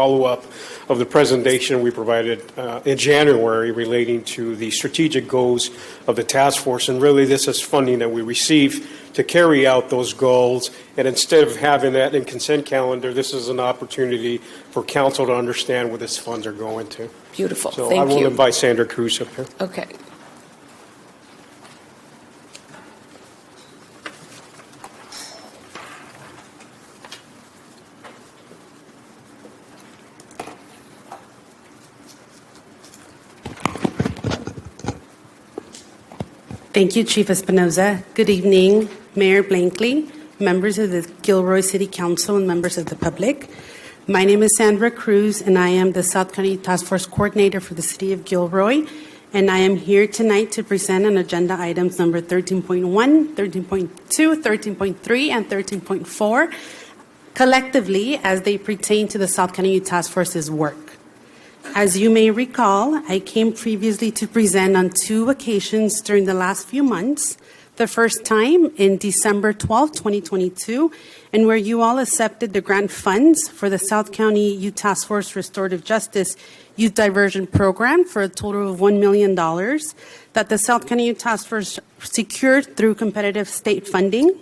follow-up of the presentation we provided in January relating to the strategic goals of the task force. And really, this is funding that we receive to carry out those goals. And instead of having that in consent calendar, this is an opportunity for council to understand where these funds are going to. Beautiful. So Thank you. I will invite Sandra Cruz up here. Okay. Thank you, Chief Espinoza. Good evening, Mayor Blankley, members of the Gilroy City Council, and members of the public. My name is Sandra Cruz, and I am the South County Task Force Coordinator for the City of Gilroy, and I am here tonight to present on agenda items number 13.1, 13.2, 13.3, and 13.4, collectively as they pertain to the South County Youth Task Force's work. As you may recall, I came previously to present on 2 occasions during the last few months. The first time in December 12, 2022, and where you all accepted the grant funds for the South County Youth Task Force Restorative Justice Youth Diversion Program for a total of $1 million that the South County Youth Task Force secured through competitive state funding.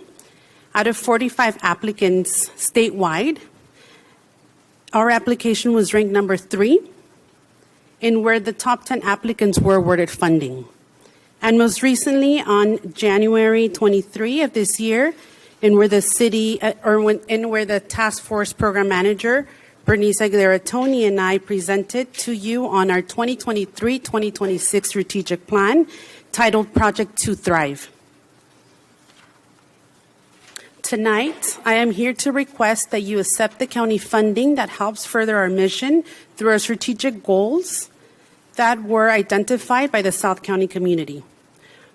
Out of 45 applicants statewide, our application was ranked number 3, in where the top 10 applicants were awarded funding. And most recently, on January 23 of this year, in where the city, where the task force program manager, Bernice Aguilera-Tony, and I presented to you on our 2023-2026 strategic plan titled Project to Thrive. Tonight, I am here to request that you accept the county funding that helps further our mission through our strategic goals that were identified by the South County community.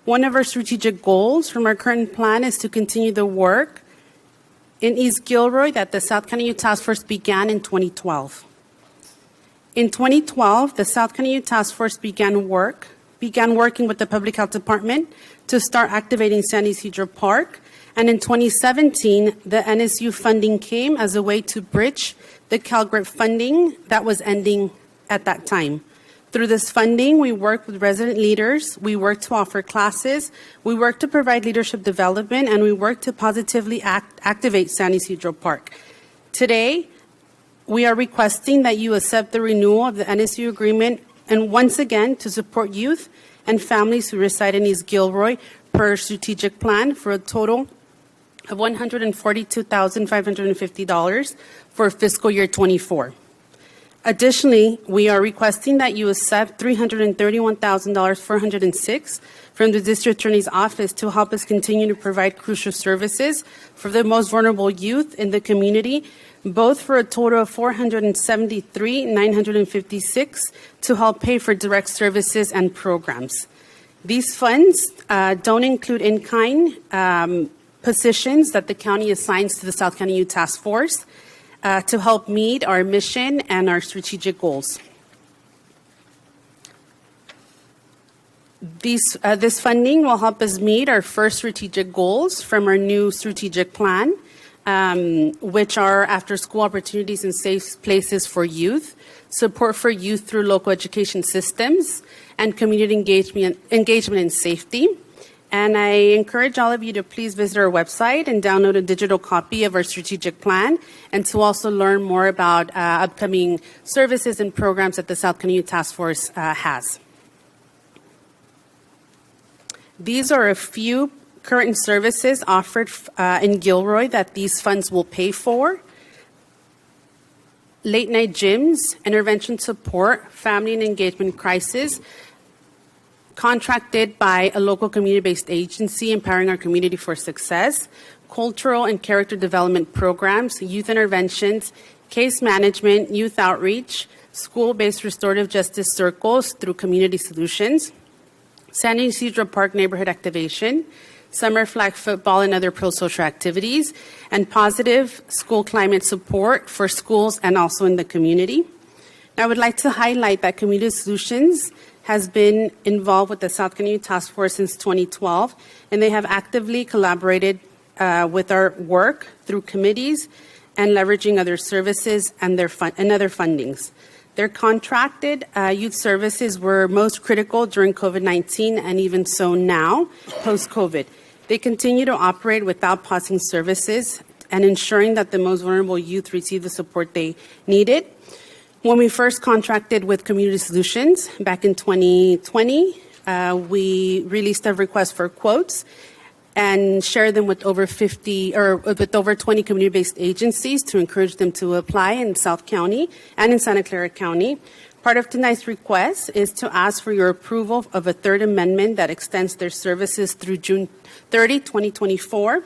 One of our strategic goals from our current plan is to continue the work in East Gilroy that the South County Youth Task Force began in 2012. In 2012, the South County Youth Task Force began working with the Public Health Department to start activating San Isidro Park. And in 2017, the NSU funding came as a way to bridge the CalGRIP funding that was ending at that time. Through this funding, we worked with resident leaders, we worked to offer classes, we worked to provide leadership development, and we worked to positively activate San Isidro Park. Today, we are requesting that you accept the renewal of the NSU agreement, and once again, to support youth and families who reside in East Gilroy per strategic plan for a total of $142,550 for fiscal year 24. Additionally, we are requesting that you accept $331,406 from the District Attorney's Office to help us continue to provide crucial services for the most vulnerable youth in the community, both for a total of $473,956 to help pay for direct services and programs. These funds don't include in-kind positions that the county assigns to the South County Youth Task Force to help meet our mission and our strategic goals. This funding will help us meet our first strategic goals from our new strategic plan, which are after-school opportunities and safe places for youth, support for youth through local education systems, and community engagement and safety. And I encourage all of you to please visit our website and download a digital copy of our strategic plan, and to also learn more about upcoming services and programs that the South County Youth Task Force has. These are a few current services offered in Gilroy that these funds will pay for: late night gyms, intervention support, family and engagement crisis, contracted by a local community-based agency empowering our community for success, cultural and character development programs, youth interventions, case management, youth outreach, school-based restorative justice circles through community solutions, San Isidro Park neighborhood activation, summer flag football and other pro-social activities, and positive school climate support for schools and also in the community. I would like to highlight that Community Solutions has been involved with the South County Youth Task Force since 2012, and they have actively collaborated with our work through committees and leveraging other services and other fundings. Their contracted youth services were most critical during COVID-19 and even so now, post-COVID. They continue to operate without pausing services and ensuring that the most vulnerable youth receive the support they needed. When we first contracted with Community Solutions back in 2020, we released a request for quotes and share them with over 20 community-based agencies to encourage them to apply in South County and in Santa Clara County. Part of tonight's request is to ask for your approval of a third amendment that extends their services through June 30, 2024.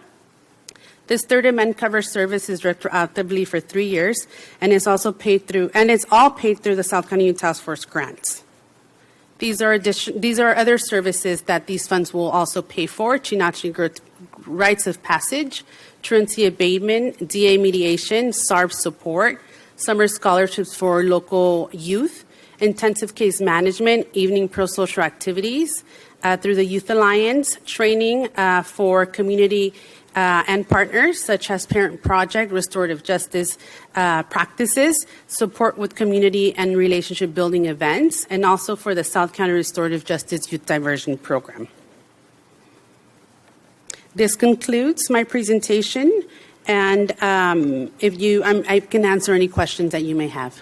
This third amendment covers services retroactively for 3 years and is also paid through, and it's all paid through the South County Youth Task Force grants. These are other services that these funds will also pay for: Chinachi rites of passage, truancy abatement, DA mediation, SARB support, summer scholarships for local youth, intensive case management, evening pro-social activities through the Youth Alliance, training for community and partners such as Parent Project, restorative justice practices, support with community and relationship building events, and also for the South County Restorative Justice Youth Diversion Program. This concludes my presentation, and I can answer any questions that you may have.